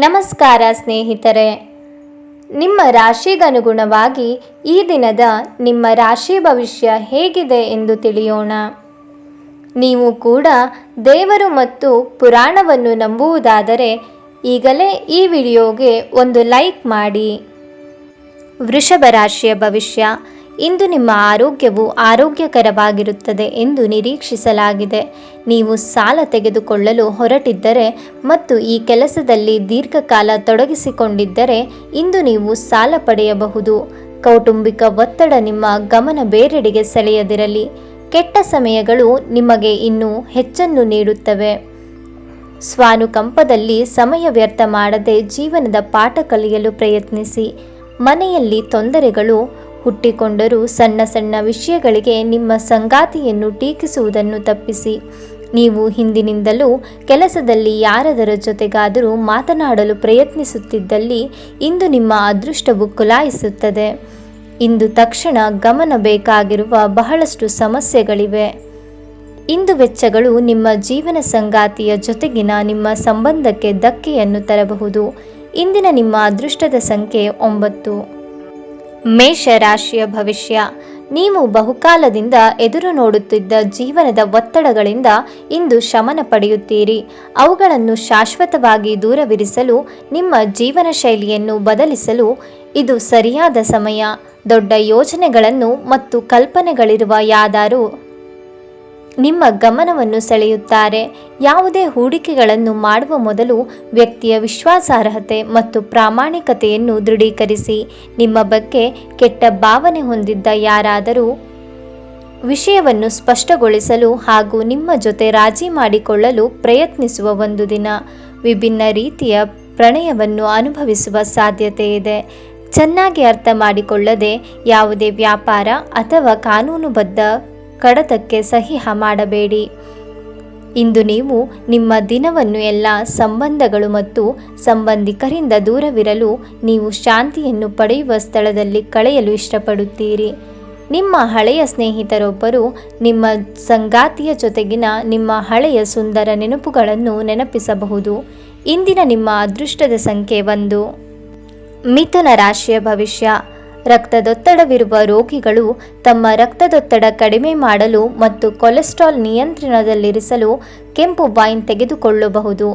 ನಮಸ್ಕಾರ ಸ್ನೇಹಿತರೆ, ನಿಮ್ಮ ರಾಶಿಗನುಗುಣವಾಗಿ ಈ ದಿನದ ನಿಮ್ಮ ರಾಶಿ ಭವಿಷ್ಯ ಹೇಗಿದೆ ಎಂದು ತಿಳಿಯೋಣ. ನೀವು ಕೂಡ ದೇವರು ಮತ್ತು ಪುರಾಣವನ್ನು ನಂಬುವುದಾದರೆ ಈಗಲೇ ಈ ವಿಡಿಯೋಗೆ ಒಂದು ಲೈಕ್ ಮಾಡಿ. ವೃಷಭ ರಾಶಿಯ ಭವಿಷ್ಯ. ಇಂದು ನಿಮ್ಮ ಆರೋಗ್ಯವು ಆರೋಗ್ಯಕರವಾಗಿರುತ್ತದೆ ಎಂದು ನಿರೀಕ್ಷಿಸಲಾಗಿದೆ. ನೀವು ಸಾಲ ತೆಗೆದುಕೊಳ್ಳಲು ಹೊರಟಿದ್ದರೆ ಮತ್ತು ಈ ಕೆಲಸದಲ್ಲಿ ದೀರ್ಘಕಾಲ ತೊಡಗಿಸಿಕೊಂಡಿದ್ದರೆ ಇಂದು ನೀವು ಸಾಲ ಪಡೆಯಬಹುದು. ಕೌಟುಂಬಿಕ ಒತ್ತಡ ನಿಮ್ಮ ಗಮನ ಬೇರೆಡೆಗೆ ಸೆಳೆಯದಿರಲಿ. ಕೆಟ್ಟ ಸಮಯಗಳು ನಿಮಗೆ ಇನ್ನೂ ಹೆಚ್ಚನ್ನು ನೀಡುತ್ತವೆ. ಸ್ವಾನುಕಂಪದಲ್ಲಿ ಸಮಯ ವ್ಯರ್ಥ ಮಾಡದೆ ಜೀವನದ ಪಾಠ ಕಲಿಯಲು ಪ್ರಯತ್ನಿಸಿ. ಮನೆಯಲ್ಲಿ ತೊಂದರೆಗಳು ಹುಟ್ಟಿಕೊಂಡರೂ ಸಣ್ಣ ಸಣ್ಣ ವಿಷಯಗಳಿಗೆ ನಿಮ್ಮ ಸಂಗಾತಿಯನ್ನು ಟೀಕಿಸುವುದನ್ನು ತಪ್ಪಿಸಿ. ನೀವು ಹಿಂದಿನಿಂದಲೂ ಕೆಲಸದಲ್ಲಿ ಯಾರದರ ಜೊತೆಗಾದರೂ ಮಾತನಾಡಲು ಪ್ರಯತ್ನಿಸುತ್ತಿದ್ದಲ್ಲಿ ಇಂದು ನಿಮ್ಮ ಅದೃಷ್ಟವು ಕುಲಾಯಿಸುತ್ತದೆ. ಇಂದು ತಕ್ಷಣ ಗಮನ ಬೇಕಾಗಿರುವ ಬಹಳಷ್ಟು ಸಮಸ್ಯೆಗಳಿವೆ. ಇಂದು ವೆಚ್ಚಗಳು ನಿಮ್ಮ ಜೀವನ ಸಂಗಾತಿಯ ಜೊತೆಗಿನ ನಿಮ್ಮ ಸಂಬಂಧಕ್ಕೆ ಧಕ್ಕೆಯನ್ನು ತರಬಹುದು. ಇಂದಿನ ನಿಮ್ಮ ಅದೃಷ್ಟದ ಸಂಖ್ಯೆ 9. ಮೇಷ ರಾಶಿಯ ಭವಿಷ್ಯ. ನೀವು ಬಹುಕಾಲದಿಂದ ಎದುರು ನೋಡುತ್ತಿದ್ದ ಜೀವನದ ಒತ್ತಡಗಳಿಂದ ಇಂದು ಶಮನ ಪಡೆಯುತ್ತೀರಿ. ಅವುಗಳನ್ನು ಶಾಶ್ವತವಾಗಿ ದೂರವಿರಿಸಲು ನಿಮ್ಮ ಜೀವನ ಶೈಲಿಯನ್ನು ಬದಲಿಸಲು ಇದು ಸರಿಯಾದ ಸಮಯ. ದೊಡ್ಡ ಯೋಜನೆಗಳನ್ನು ಮತ್ತು ಕಲ್ಪನೆಗಳಿರುವ ಯಾರಾದರೂ ನಿಮ್ಮ ಗಮನವನ್ನು ಸೆಳೆಯುತ್ತಾರೆ. ಯಾವುದೇ ಹೂಡಿಕೆಗಳನ್ನು ಮಾಡುವ ಮೊದಲು ವ್ಯಕ್ತಿಯ ವಿಶ್ವಾಸಾರ್ಹತೆ ಮತ್ತು ಪ್ರಾಮಾಣಿಕತೆಯನ್ನು ದೃಢೀಕರಿಸಿ. ನಿಮ್ಮ ಬಗ್ಗೆ ಕೆಟ್ಟ ಭಾವನೆ ಹೊಂದಿದ್ದ ಯಾರಾದರೂ ವಿಷಯವನ್ನು ಸ್ಪಷ್ಟಗೊಳಿಸಲು ಹಾಗೂ ನಿಮ್ಮ ಜೊತೆ ರಾಜಿ ಮಾಡಿಕೊಳ್ಳಲು ಪ್ರಯತ್ನಿಸುವ ಒಂದು ದಿನ. ವಿಭಿನ್ನ ರೀತಿಯ ಪ್ರಣಯವನ್ನು ಅನುಭವಿಸುವ ಸಾಧ್ಯತೆ ಇದೆ. ಚೆನ್ನಾಗಿ ಅರ್ಥ ಮಾಡಿಕೊಳ್ಳದೆ ಯಾವುದೇ ವ್ಯಾಪಾರ ಅಥವಾ ಕಾನೂನುಬದ್ಧ ಕಡತಕ್ಕೆ ಸಹಿ ಮಾಡಬೇಡಿ. ಇಂದು ನೀವು ನಿಮ್ಮ ದಿನವನ್ನು ಎಲ್ಲ ಸಂಬಂಧಗಳು ಮತ್ತು ಸಂಬಂಧಿಕರಿಂದ ದೂರವಿರಲು ನೀವು ಶಾಂತಿಯನ್ನು ಪಡೆಯುವ ಸ್ಥಳದಲ್ಲಿ ಕಳೆಯಲು ಇಷ್ಟಪಡುತ್ತೀರಿ. ನಿಮ್ಮ ಹಳೆಯ ಸ್ನೇಹಿತರೊಬ್ಬರು ನಿಮ್ಮ ಸಂಗಾತಿಯ ಜೊತೆಗಿನ ನಿಮ್ಮ ಹಳೆಯ ಸುಂದರ ನೆನಪುಗಳನ್ನು ನೆನಪಿಸಬಹುದು. ಇಂದಿನ ನಿಮ್ಮ ಅದೃಷ್ಟದ ಸಂಖ್ಯೆ 1. ಮಿಥುನ ರಾಶಿಯ ಭವಿಷ್ಯ. ರಕ್ತದೊತ್ತಡವಿರುವ ರೋಗಿಗಳು ತಮ್ಮ ರಕ್ತದೊತ್ತಡ ಕಡಿಮೆ ಮಾಡಲು ಮತ್ತು ಕೊಲೆಸ್ಟ್ರಾಲ್ ನಿಯಂತ್ರಣದಲ್ಲಿರಿಸಲು ಕೆಂಪು ವೈನ್ ತೆಗೆದುಕೊಳ್ಳಬಹುದು.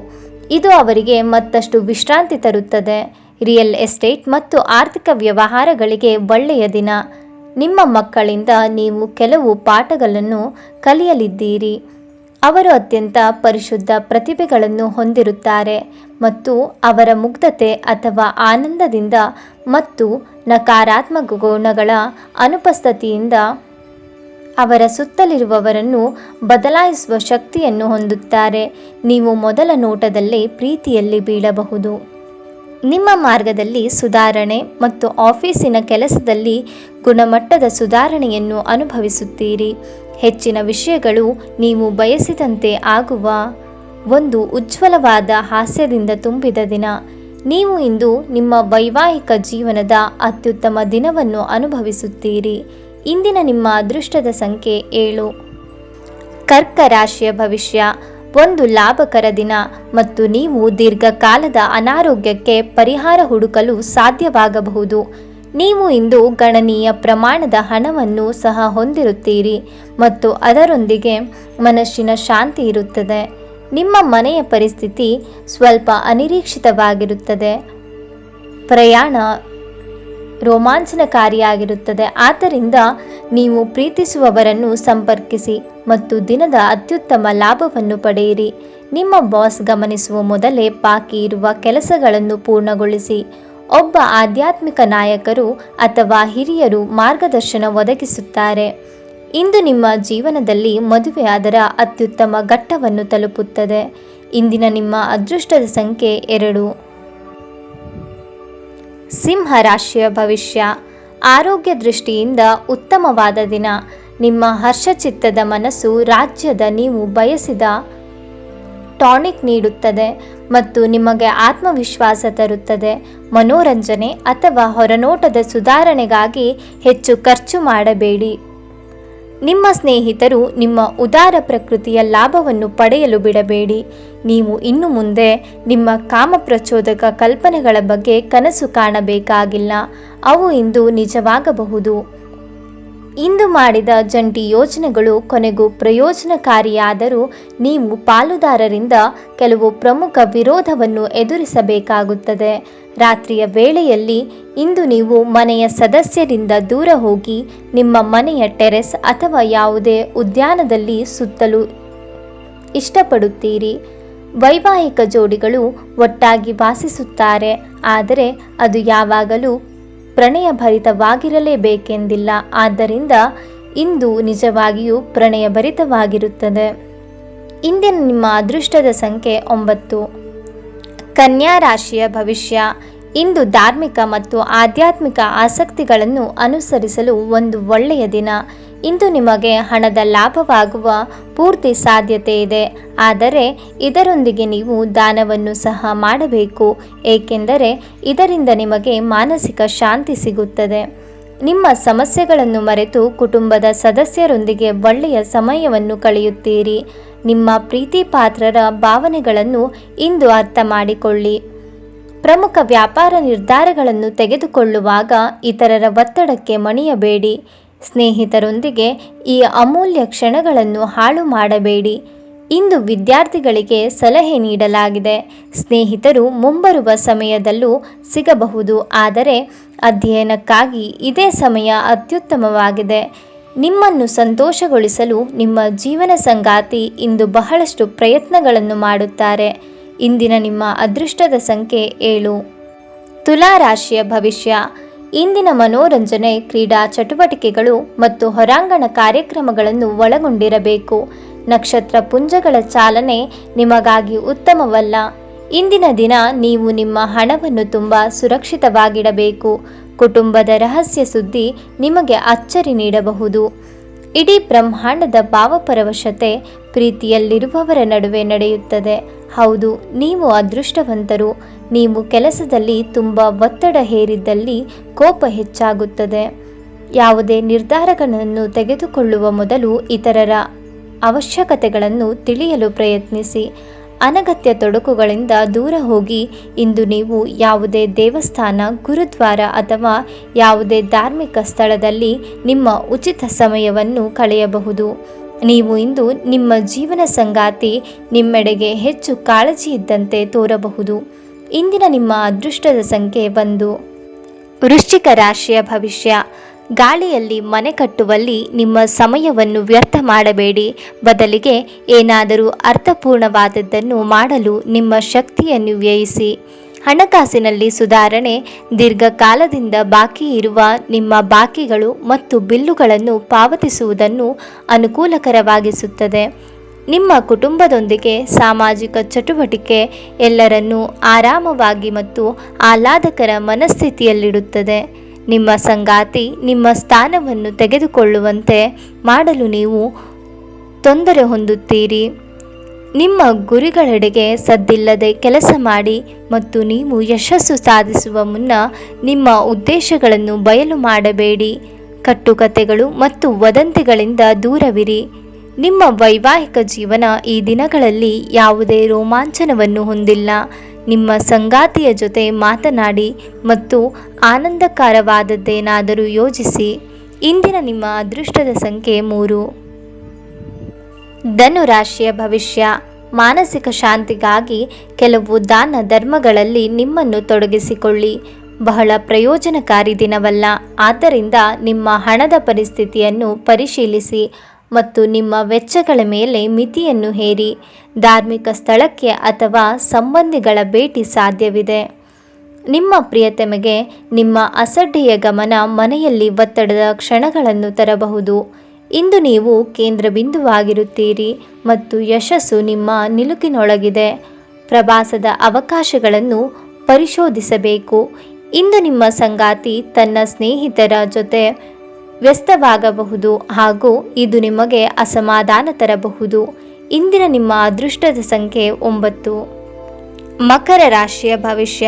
ಇದು ಅವರಿಗೆ ಮತ್ತಷ್ಟು ವಿಶ್ರಾಂತಿ ತರುತ್ತದೆ. ರಿಯಲ್ ಎಸ್ಟೇಟ್ ಮತ್ತು ಆರ್ಥಿಕ ವ್ಯವಹಾರಗಳಿಗೆ ಒಳ್ಳೆಯ ದಿನ. ನಿಮ್ಮ ಮಕ್ಕಳಿಂದ ನೀವು ಕೆಲವು ಪಾಠಗಳನ್ನು ಕಲಿಯಲಿದ್ದೀರಿ. ಅವರು ಅತ್ಯಂತ ಪರಿಶುದ್ಧ ಪ್ರತಿಭೆಗಳನ್ನು ಹೊಂದಿರುತ್ತಾರೆ ಮತ್ತು ಅವರ ಮುಗ್ಧತೆ ಅಥವಾ ಆನಂದದಿಂದ ಮತ್ತು ನಕಾರಾತ್ಮಕ ಗುಣಗಳ ಅನುಪಸ್ಥಿತಿಯಿಂದ ಅವರ ಸುತ್ತಲಿರುವವರನ್ನು ಬದಲಾಯಿಸುವ ಶಕ್ತಿಯನ್ನು ಹೊಂದುತ್ತಾರೆ. ನೀವು ಮೊದಲ ನೋಟದಲ್ಲೇ ಪ್ರೀತಿಯಲ್ಲಿ ಬೀಳಬಹುದು. ನಿಮ್ಮ ಮಾರ್ಗದಲ್ಲಿ ಸುಧಾರಣೆ ಮತ್ತು ಆಫೀಸಿನ ಕೆಲಸದಲ್ಲಿ ಗುಣಮಟ್ಟದ ಸುಧಾರಣೆಯನ್ನು ಅನುಭವಿಸುತ್ತೀರಿ. ಹೆಚ್ಚಿನ ವಿಷಯಗಳು ನೀವು ಬಯಸಿದಂತೆ ಆಗುವ ಒಂದು ಉಜ್ವಲವಾದ ಹಾಸ್ಯದಿಂದ ತುಂಬಿದ ದಿನ. ನೀವು ಇಂದು ನಿಮ್ಮ ವೈವಾಹಿಕ ಜೀವನದ ಅತ್ಯುತ್ತಮ ದಿನವನ್ನು ಅನುಭವಿಸುತ್ತೀರಿ. ಇಂದಿನ ನಿಮ್ಮ ಅದೃಷ್ಟದ ಸಂಖ್ಯೆ 7. ಕರ್ಕ ರಾಶಿಯ ಭವಿಷ್ಯ. ಒಂದು ಲಾಭಕರ ದಿನ ಮತ್ತು ನೀವು ದೀರ್ಘಕಾಲದ ಅನಾರೋಗ್ಯಕ್ಕೆ ಪರಿಹಾರ ಹುಡುಕಲು ಸಾಧ್ಯವಾಗಬಹುದು. ನೀವು ಇಂದು ಗಣನೀಯ ಪ್ರಮಾಣದ ಹಣವನ್ನು ಸಹ ಹೊಂದಿರುತ್ತೀರಿ ಮತ್ತು ಅದರೊಂದಿಗೆ ಮನಸ್ಸಿನ ಶಾಂತಿ ಇರುತ್ತದೆ. ನಿಮ್ಮ ಮನೆಯ ಪರಿಸ್ಥಿತಿ ಸ್ವಲ್ಪ ಅನಿರೀಕ್ಷಿತವಾಗಿರುತ್ತದೆ. ಪ್ರಯಾಣ ರೋಮಾಂಚನಕಾರಿಯಾಗಿರುತ್ತದೆ. ಆದ್ದರಿಂದ ನೀವು ಪ್ರೀತಿಸುವವರನ್ನು ಸಂಪರ್ಕಿಸಿ ಮತ್ತು ದಿನದ ಅತ್ಯುತ್ತಮ ಲಾಭವನ್ನು ಪಡೆಯಿರಿ. ನಿಮ್ಮ ಬಾಸ್ ಗಮನಿಸುವ ಮೊದಲೇ ಬಾಕಿ ಇರುವ ಕೆಲಸಗಳನ್ನು ಪೂರ್ಣಗೊಳಿಸಿ. ಒಬ್ಬ ಆಧ್ಯಾತ್ಮಿಕ ನಾಯಕರು ಅಥವಾ ಹಿರಿಯರು ಮಾರ್ಗದರ್ಶನ ಒದಗಿಸುತ್ತಾರೆ. ಇಂದು ನಿಮ್ಮ ಜೀವನದಲ್ಲಿ ಮದುವೆ ಅದರ ಅತ್ಯುತ್ತಮ ಘಟ್ಟವನ್ನು ತಲುಪುತ್ತದೆ. ಇಂದಿನ ನಿಮ್ಮ ಅದೃಷ್ಟದ ಸಂಖ್ಯೆ 2. ಸಿಂಹ ರಾಶಿಯ ಭವಿಷ್ಯ. ಆರೋಗ್ಯ ದೃಷ್ಟಿಯಿಂದ ಉತ್ತಮವಾದ ದಿನ. ನಿಮ್ಮ ಹರ್ಷಚಿತ್ತದ ಮನಸ್ಸು ರಾಜ್ಯದ ನೀವು ಬಯಸಿದ ಟಾನಿಕ್ ನೀಡುತ್ತದೆ ಮತ್ತು ನಿಮಗೆ ಆತ್ಮವಿಶ್ವಾಸ ತರುತ್ತದೆ. ಮನೋರಂಜನೆ ಅಥವಾ ಹೊರನೋಟದ ಸುಧಾರಣೆಗಾಗಿ ಹೆಚ್ಚು ಖರ್ಚು ಮಾಡಬೇಡಿ. ನಿಮ್ಮ ಸ್ನೇಹಿತರು ನಿಮ್ಮ ಉದಾರ ಪ್ರಕೃತಿಯ ಲಾಭವನ್ನು ಪಡೆಯಲು ಬಿಡಬೇಡಿ. ನೀವು ಇನ್ನು ಮುಂದೆ ನಿಮ್ಮ ಕಾಮಪ್ರಚೋದಕ ಕಲ್ಪನೆಗಳ ಬಗ್ಗೆ ಕನಸು ಕಾಣಬೇಕಾಗಿಲ್ಲ. ಅವು ಇಂದು ನಿಜವಾಗಬಹುದು. ಇಂದು ಮಾಡಿದ ಜಂಟಿ ಯೋಜನೆಗಳು ಕೊನೆಗೂ ಪ್ರಯೋಜನಕಾರಿಯಾದರೂ ನೀವು ಪಾಲುದಾರರಿಂದ ಕೆಲವು ಪ್ರಮುಖ ವಿರೋಧವನ್ನು ಎದುರಿಸಬೇಕಾಗುತ್ತದೆ. ರಾತ್ರಿಯ ವೇಳೆಯಲ್ಲಿ ಇಂದು ನೀವು ಮನೆಯ ಸದಸ್ಯರಿಂದ ದೂರ ಹೋಗಿ ನಿಮ್ಮ ಮನೆಯ ಟೆರೆಸ್ ಅಥವಾ ಯಾವುದೇ ಉದ್ಯಾನದಲ್ಲಿ ಸುತ್ತಲೂ ಇಷ್ಟಪಡುತ್ತೀರಿ. ವೈವಾಹಿಕ ಜೋಡಿಗಳು ಒಟ್ಟಾಗಿ ವಾಸಿಸುತ್ತಾರೆ, ಆದರೆ ಅದು ಯಾವಾಗಲೂ ಪ್ರಣಯಭರಿತವಾಗಿರಲೇಬೇಕೆಂದಿಲ್ಲ. ಆದ್ದರಿಂದ ಇಂದು ನಿಜವಾಗಿಯೂ ಪ್ರಣಯಭರಿತವಾಗಿರುತ್ತದೆ. ಇಂದಿನ ನಿಮ್ಮ ಅದೃಷ್ಟದ ಸಂಖ್ಯೆ 9. ಕನ್ಯಾ ರಾಶಿಯ ಭವಿಷ್ಯ. ಇಂದು ಧಾರ್ಮಿಕ ಮತ್ತು ಆಧ್ಯಾತ್ಮಿಕ ಆಸಕ್ತಿಗಳನ್ನು ಅನುಸರಿಸಲು ಒಂದು ಒಳ್ಳೆಯ ದಿನ. ಇಂದು ನಿಮಗೆ ಹಣದ ಲಾಭವಾಗುವ ಪೂರ್ತಿ ಸಾಧ್ಯತೆ ಇದೆ, ಆದರೆ ಇದರೊಂದಿಗೆ ನೀವು ದಾನವನ್ನು ಸಹ ಮಾಡಬೇಕು, ಏಕೆಂದರೆ ಇದರಿಂದ ನಿಮಗೆ ಮಾನಸಿಕ ಶಾಂತಿ ಸಿಗುತ್ತದೆ. ನಿಮ್ಮ ಸಮಸ್ಯೆಗಳನ್ನು ಮರೆತು ಕುಟುಂಬದ ಸದಸ್ಯರೊಂದಿಗೆ ಒಳ್ಳೆಯ ಸಮಯವನ್ನು ಕಳೆಯುತ್ತೀರಿ. ನಿಮ್ಮ ಪ್ರೀತಿ ಪಾತ್ರರ ಭಾವನೆಗಳನ್ನು ಇಂದು ಅರ್ಥ ಮಾಡಿಕೊಳ್ಳಿ. ಪ್ರಮುಖ ವ್ಯಾಪಾರ ನಿರ್ಧಾರಗಳನ್ನು ತೆಗೆದುಕೊಳ್ಳುವಾಗ ಇತರರ ಒತ್ತಡಕ್ಕೆ ಮಣಿಯಬೇಡಿ. ಸ್ನೇಹಿತರೊಂದಿಗೆ ಈ ಅಮೂಲ್ಯ ಕ್ಷಣಗಳನ್ನು ಹಾಳು ಮಾಡಬೇಡಿ. ಇಂದು ವಿದ್ಯಾರ್ಥಿಗಳಿಗೆ ಸಲಹೆ ನೀಡಲಾಗಿದೆ. ಸ್ನೇಹಿತರು ಮುಂಬರುವ ಸಮಯದಲ್ಲೂ ಸಿಗಬಹುದು, ಆದರೆ ಅಧ್ಯಯನಕ್ಕಾಗಿ ಇದೇ ಸಮಯ ಅತ್ಯುತ್ತಮವಾಗಿದೆ. ನಿಮ್ಮನ್ನು ಸಂತೋಷಗೊಳಿಸಲು ನಿಮ್ಮ ಜೀವನ ಸಂಗಾತಿ ಇಂದು ಬಹಳಷ್ಟು ಪ್ರಯತ್ನಗಳನ್ನು ಮಾಡುತ್ತಾರೆ. ಇಂದಿನ ನಿಮ್ಮ ಅದೃಷ್ಟದ ಸಂಖ್ಯೆ 7. ತುಲಾ ರಾಶಿಯ ಭವಿಷ್ಯ. ಇಂದಿನ ಮನೋರಂಜನೆ ಕ್ರೀಡಾ ಚಟುವಟಿಕೆಗಳು ಮತ್ತು ಹೊರಾಂಗಣ ಕಾರ್ಯಕ್ರಮಗಳನ್ನು ಒಳಗೊಂಡಿರಬೇಕು. ನಕ್ಷತ್ರ ಪುಂಜಗಳ ಚಾಲನೆ ನಿಮಗಾಗಿ ಉತ್ತಮವಲ್ಲ. ಇಂದಿನ ದಿನ ನೀವು ನಿಮ್ಮ ಹಣವನ್ನು ತುಂಬ ಸುರಕ್ಷಿತವಾಗಿಡಬೇಕು. ಕುಟುಂಬದ ರಹಸ್ಯ ಸುದ್ದಿ ನಿಮಗೆ ಅಚ್ಚರಿ ನೀಡಬಹುದು. ಇಡೀ ಬ್ರಹ್ಮಾಂಡದ ಭಾವಪರವಶತೆ ಪ್ರೀತಿಯಲ್ಲಿರುವವರ ನಡುವೆ ನಡೆಯುತ್ತದೆ. ಹೌದು, ನೀವು ಅದೃಷ್ಟವಂತರು. ನೀವು ಕೆಲಸದಲ್ಲಿ ತುಂಬ ಒತ್ತಡ ಹೇರಿದ್ದಲ್ಲಿ ಕೋಪ ಹೆಚ್ಚಾಗುತ್ತದೆ. ಯಾವುದೇ ನಿರ್ಧಾರಗಳನ್ನು ತೆಗೆದುಕೊಳ್ಳುವ ಮೊದಲು ಇತರರ ಅವಶ್ಯಕತೆಗಳನ್ನು ತಿಳಿಯಲು ಪ್ರಯತ್ನಿಸಿ. ಅನಗತ್ಯ ತೊಡಕುಗಳಿಂದ ದೂರ ಹೋಗಿ. ಇಂದು ನೀವು ಯಾವುದೇ ದೇವಸ್ಥಾನ, ಗುರುದ್ವಾರ ಅಥವಾ ಯಾವುದೇ ಧಾರ್ಮಿಕ ಸ್ಥಳದಲ್ಲಿ ನಿಮ್ಮ ಉಚಿತ ಸಮಯವನ್ನು ಕಳೆಯಬಹುದು. ನೀವು ಇಂದು ನಿಮ್ಮ ಜೀವನ ಸಂಗಾತಿ ನಿಮ್ಮೆಡೆಗೆ ಹೆಚ್ಚು ಕಾಳಜಿ ಇದ್ದಂತೆ ತೋರಬಹುದು. ಇಂದಿನ ನಿಮ್ಮ ಅದೃಷ್ಟದ ಸಂಖ್ಯೆ 1. ವೃಶ್ಚಿಕ ರಾಶಿಯ ಭವಿಷ್ಯ. ಗಾಳಿಯಲ್ಲಿ ಮನೆ ಕಟ್ಟುವಲ್ಲಿ ನಿಮ್ಮ ಸಮಯವನ್ನು ವ್ಯರ್ಥ ಮಾಡಬೇಡಿ. ಬದಲಿಗೆ ಏನಾದರೂ ಅರ್ಥಪೂರ್ಣವಾದದ್ದನ್ನು ಮಾಡಲು ನಿಮ್ಮ ಶಕ್ತಿಯನ್ನು ವ್ಯಯಿಸಿ. ಹಣಕಾಸಿನಲ್ಲಿ ಸುಧಾರಣೆ. ದೀರ್ಘಕಾಲದಿಂದ ಬಾಕಿ ಇರುವ ನಿಮ್ಮ ಬಾಕಿಗಳು ಮತ್ತು ಬಿಲ್ಲುಗಳನ್ನು ಪಾವತಿಸುವುದನ್ನು ಅನುಕೂಲಕರವಾಗಿಸುತ್ತದೆ. ನಿಮ್ಮ ಕುಟುಂಬದೊಂದಿಗೆ ಸಾಮಾಜಿಕ ಚಟುವಟಿಕೆ ಎಲ್ಲರನ್ನೂ ಆರಾಮವಾಗಿ ಮತ್ತು ಆಹ್ಲಾದಕರ ಮನಸ್ಥಿತಿಯಲ್ಲಿಡುತ್ತದೆ. ನಿಮ್ಮ ಸಂಗಾತಿ ನಿಮ್ಮ ಸ್ಥಾನವನ್ನು ತೆಗೆದುಕೊಳ್ಳುವಂತೆ ಮಾಡಲು ನೀವು ತೊಂದರೆ ಹೊಂದುತ್ತೀರಿ. ನಿಮ್ಮ ಗುರಿಗಳೆಡೆಗೆ ಸದ್ದಿಲ್ಲದೆ ಕೆಲಸ ಮಾಡಿ ಮತ್ತು ನೀವು ಯಶಸ್ಸು ಸಾಧಿಸುವ ಮುನ್ನ ನಿಮ್ಮ ಉದ್ದೇಶಗಳನ್ನು ಬಯಲು ಮಾಡಬೇಡಿ. ಕಟ್ಟುಕತೆಗಳು ಮತ್ತು ವದಂತಿಗಳಿಂದ ದೂರವಿರಿ. ನಿಮ್ಮ ವೈವಾಹಿಕ ಜೀವನ ಈ ದಿನಗಳಲ್ಲಿ ಯಾವುದೇ ರೋಮಾಂಚನವನ್ನು ಹೊಂದಿಲ್ಲ. ನಿಮ್ಮ ಸಂಗಾತಿಯ ಜೊತೆ ಮಾತನಾಡಿ ಮತ್ತು ಆನಂದಕರವಾದದ್ದೇನಾದರೂ ಯೋಜಿಸಿ. ಇಂದಿನ ನಿಮ್ಮ ಅದೃಷ್ಟದ ಸಂಖ್ಯೆ 3. ಧನು ರಾಶಿಯ ಭವಿಷ್ಯ. ಮಾನಸಿಕ ಶಾಂತಿಗಾಗಿ ಕೆಲವು ದಾನ ಧರ್ಮಗಳಲ್ಲಿ ನಿಮ್ಮನ್ನು ತೊಡಗಿಸಿಕೊಳ್ಳಿ. ಬಹಳ ಪ್ರಯೋಜನಕಾರಿ ದಿನವಲ್ಲ, ಆದ್ದರಿಂದ ನಿಮ್ಮ ಹಣದ ಪರಿಸ್ಥಿತಿಯನ್ನು ಪರಿಶೀಲಿಸಿ ಮತ್ತು ನಿಮ್ಮ ವೆಚ್ಚಗಳ ಮೇಲೆ ಮಿತಿಯನ್ನು ಹೇರಿ. ಧಾರ್ಮಿಕ ಸ್ಥಳಕ್ಕೆ ಅಥವಾ ಸಂಬಂಧಿಗಳ ಭೇಟಿ ಸಾಧ್ಯವಿದೆ. ನಿಮ್ಮ ಪ್ರಿಯತಮೆಗೆ ನಿಮ್ಮ ಅಸಡ್ಡೆಯ ಗಮನ ಮನೆಯಲ್ಲಿ ಒತ್ತಡದ ಕ್ಷಣಗಳನ್ನು ತರಬಹುದು. ಇಂದು ನೀವು ಕೇಂದ್ರ ಬಿಂದುವಾಗಿರುತ್ತೀರಿ ಮತ್ತು ಯಶಸ್ಸು ನಿಮ್ಮ ನಿಲುಕಿನೊಳಗಿದೆ. ಪ್ರವಾಸದ ಅವಕಾಶಗಳನ್ನು ಪರಿಶೋಧಿಸಬೇಕು. ಇಂದು ನಿಮ್ಮ ಸಂಗಾತಿ ತನ್ನ ಸ್ನೇಹಿತರ ಜೊತೆ ವ್ಯಸ್ತವಾಗಬಹುದು ಹಾಗೂ ಇದು ನಿಮಗೆ ಅಸಮಾಧಾನ ತರಬಹುದು. ಇಂದಿನ ನಿಮ್ಮ ಅದೃಷ್ಟದ ಸಂಖ್ಯೆ 9. ಮಕರ ರಾಶಿಯ ಭವಿಷ್ಯ.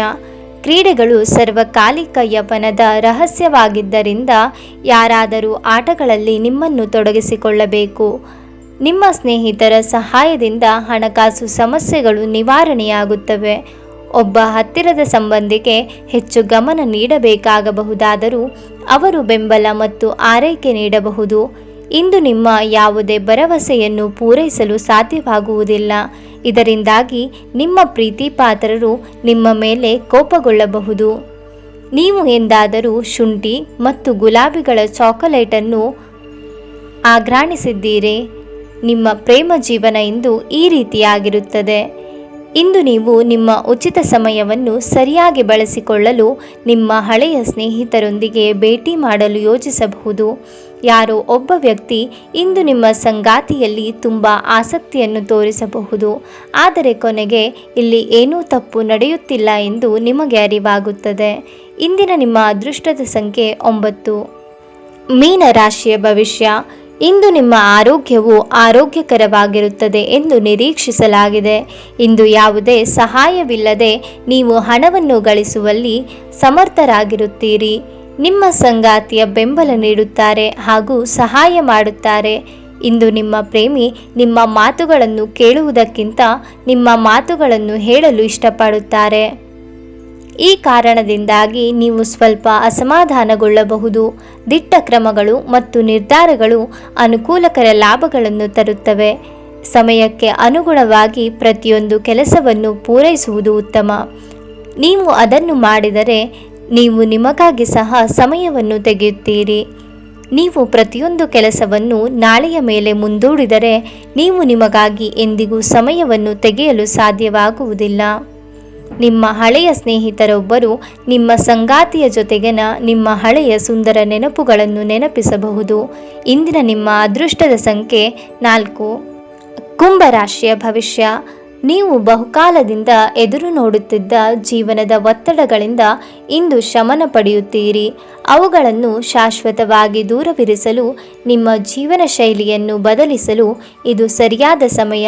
ಕ್ರೀಡೆಗಳು ಸರ್ವಕಾಲಿಕ ಯೌವನದ ರಹಸ್ಯವಾಗಿದ್ದರಿಂದ ಯಾರಾದರೂ ಆಟಗಳಲ್ಲಿ ನಿಮ್ಮನ್ನು ತೊಡಗಿಸಿಕೊಳ್ಳಬೇಕು. ನಿಮ್ಮ ಸ್ನೇಹಿತರ ಸಹಾಯದಿಂದ ಹಣಕಾಸು ಸಮಸ್ಯೆಗಳು ನಿವಾರಣೆಯಾಗುತ್ತವೆ. ಒಬ್ಬ ಹತ್ತಿರದ ಸಂಬಂಧಿಗೆ ಹೆಚ್ಚು ಗಮನ ನೀಡಬೇಕಾಗಬಹುದಾದರೂ ಅವರು ಬೆಂಬಲ ಮತ್ತು ಆರೈಕೆ ನೀಡಬಹುದು. ಇಂದು ನಿಮ್ಮ ಯಾವುದೇ ಭರವಸೆಯನ್ನು ಪೂರೈಸಲು ಸಾಧ್ಯವಾಗುವುದಿಲ್ಲ. ಇದರಿಂದಾಗಿ ನಿಮ್ಮ ಪ್ರೀತಿಪಾತ್ರರು ನಿಮ್ಮ ಮೇಲೆ ಕೋಪಗೊಳ್ಳಬಹುದು. ನೀವು ಎಂದಾದರೂ ಶುಂಠಿ ಮತ್ತು ಗುಲಾಬಿಗಳ ಚಾಕೊಲೇಟನ್ನು ಆಘ್ರಾಣಿಸಿದ್ದೀರಿ? ನಿಮ್ಮ ಪ್ರೇಮ ಜೀವನ ಇಂದು ಈ ರೀತಿಯಾಗಿರುತ್ತದೆ. ಇಂದು ನೀವು ನಿಮ್ಮ ಉಚಿತ ಸಮಯವನ್ನು ಸರಿಯಾಗಿ ಬಳಸಿಕೊಳ್ಳಲು ನಿಮ್ಮ ಹಳೆಯ ಸ್ನೇಹಿತರೊಂದಿಗೆ ಭೇಟಿ ಮಾಡಲು ಯೋಜಿಸಬಹುದು. ಯಾರೋ ಒಬ್ಬ ವ್ಯಕ್ತಿ ಇಂದು ನಿಮ್ಮ ಸಂಗಾತಿಯಲ್ಲಿ ತುಂಬ ಆಸಕ್ತಿಯನ್ನು ತೋರಿಸಬಹುದು, ಆದರೆ ಕೊನೆಗೆ ಇಲ್ಲಿ ಏನೂ ತಪ್ಪು ನಡೆಯುತ್ತಿಲ್ಲ ಎಂದು ನಿಮಗೆ ಅರಿವಾಗುತ್ತದೆ. ಇಂದಿನ ನಿಮ್ಮ ಅದೃಷ್ಟದ ಸಂಖ್ಯೆ 9. ಮೀನ ರಾಶಿಯ ಭವಿಷ್ಯ. ಇಂದು ನಿಮ್ಮ ಆರೋಗ್ಯವು ಆರೋಗ್ಯಕರವಾಗಿರುತ್ತದೆ ಎಂದು ನಿರೀಕ್ಷಿಸಲಾಗಿದೆ. ಇಂದು ಯಾವುದೇ ಸಹಾಯವಿಲ್ಲದೆ ನೀವು ಹಣವನ್ನು ಗಳಿಸುವಲ್ಲಿ ಸಮರ್ಥರಾಗಿರುತ್ತೀರಿ. ನಿಮ್ಮ ಸಂಗಾತಿಯ ಬೆಂಬಲ ನೀಡುತ್ತಾರೆ ಹಾಗೂ ಸಹಾಯ ಮಾಡುತ್ತಾರೆ. ಇಂದು ನಿಮ್ಮ ಪ್ರೇಮಿ ನಿಮ್ಮ ಮಾತುಗಳನ್ನು ಕೇಳುವುದಕ್ಕಿಂತ ನಿಮ್ಮ ಮಾತುಗಳನ್ನು ಹೇಳಲು ಇಷ್ಟಪಡುತ್ತಾರೆ. ಈ ಕಾರಣದಿಂದಾಗಿ ನೀವು ಸ್ವಲ್ಪ ಅಸಮಾಧಾನಗೊಳ್ಳಬಹುದು. ದಿಟ್ಟ ಕ್ರಮಗಳು ಮತ್ತು ನಿರ್ಧಾರಗಳು ಅನುಕೂಲಕರ ಲಾಭಗಳನ್ನು ತರುತ್ತವೆ. ಸಮಯಕ್ಕೆ ಅನುಗುಣವಾಗಿ ಪ್ರತಿಯೊಂದು ಕೆಲಸವನ್ನು ಪೂರೈಸುವುದು ಉತ್ತಮ. ನೀವು ಅದನ್ನು ಮಾಡಿದರೆ ನೀವು ನಿಮಗಾಗಿ ಸಹ ಸಮಯವನ್ನು ತೆಗೆಯುತ್ತೀರಿ. ನೀವು ಪ್ರತಿಯೊಂದು ಕೆಲಸವನ್ನು ನಾಳೆಯ ಮೇಲೆ ಮುಂದೂಡಿದರೆ ನೀವು ನಿಮಗಾಗಿ ಎಂದಿಗೂ ಸಮಯವನ್ನು ತೆಗೆಯಲು ಸಾಧ್ಯವಾಗುವುದಿಲ್ಲ. ನಿಮ್ಮ ಹಳೆಯ ಸ್ನೇಹಿತರೊಬ್ಬರು ನಿಮ್ಮ ಸಂಗಾತಿಯ ಜೊತೆಗಿನ ನಿಮ್ಮ ಹಳೆಯ ಸುಂದರ ನೆನಪುಗಳನ್ನು ನೆನಪಿಸಬಹುದು. ಇಂದಿನ ನಿಮ್ಮ ಅದೃಷ್ಟದ ಸಂಖ್ಯೆ 4. ಕುಂಭರಾಶಿಯ ಭವಿಷ್ಯ. ನೀವು ಬಹುಕಾಲದಿಂದ ಎದುರು ನೋಡುತ್ತಿದ್ದ ಜೀವನದ ಒತ್ತಡಗಳಿಂದ ಇಂದು ಶಮನ ಪಡೆಯುತ್ತೀರಿ. ಅವುಗಳನ್ನು ಶಾಶ್ವತವಾಗಿ ದೂರವಿರಿಸಲು ನಿಮ್ಮ ಜೀವನ ಶೈಲಿಯನ್ನು ಬದಲಿಸಲು ಇದು ಸರಿಯಾದ ಸಮಯ.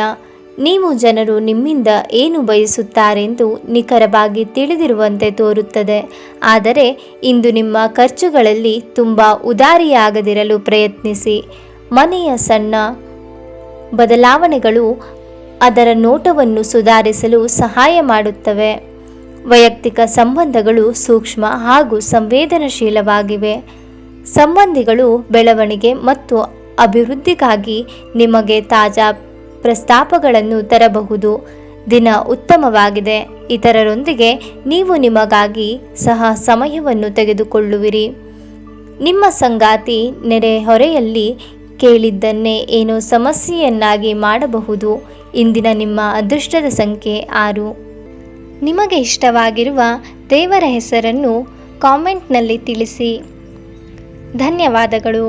ನೀವು ಜನರು ನಿಮ್ಮಿಂದ ಏನು ಬಯಸುತ್ತಾರೆಂದು ನಿಖರವಾಗಿ ತಿಳಿದಿರುವಂತೆ ತೋರುತ್ತದೆ. ಆದರೆ ಇಂದು ನಿಮ್ಮ ಖರ್ಚುಗಳಲ್ಲಿ ತುಂಬ ಉದಾರಿಯಾಗದಿರಲು ಪ್ರಯತ್ನಿಸಿ. ಮನೆಯ ಸಣ್ಣ ಬದಲಾವಣೆಗಳು ಅದರ ನೋಟವನ್ನು ಸುಧಾರಿಸಲು ಸಹಾಯ ಮಾಡುತ್ತವೆ. ವೈಯಕ್ತಿಕ ಸಂಬಂಧಗಳು ಸೂಕ್ಷ್ಮ ಹಾಗೂ ಸಂವೇದನಶೀಲವಾಗಿವೆ. ಸಂಬಂಧಿಗಳು ಬೆಳವಣಿಗೆ ಮತ್ತು ಅಭಿವೃದ್ಧಿಗಾಗಿ ನಿಮಗೆ ತಾಜಾ ಪ್ರಸ್ತಾಪಗಳನ್ನು ತರಬಹುದು. ದಿನ ಉತ್ತಮವಾಗಿದೆ. ಇತರರೊಂದಿಗೆ ನೀವು ನಿಮಗಾಗಿ ಸಹ ಸಮಯವನ್ನು ತೆಗೆದುಕೊಳ್ಳುವಿರಿ. ನಿಮ್ಮ ಸಂಗಾತಿ ನೆರೆಹೊರೆಯಲ್ಲಿ ಕೇಳಿದ್ದನ್ನೇ ಏನೋ ಸಮಸ್ಯೆಯನ್ನಾಗಿ ಮಾಡಬಹುದು. ಇಂದಿನ ನಿಮ್ಮ ಅದೃಷ್ಟದ ಸಂಖ್ಯೆ 6. ನಿಮಗೆ ಇಷ್ಟವಾಗಿರುವ ದೇವರ ಹೆಸರನ್ನು ಕಾಮೆಂಟ್ನಲ್ಲಿ ತಿಳಿಸಿ. ಧನ್ಯವಾದಗಳು.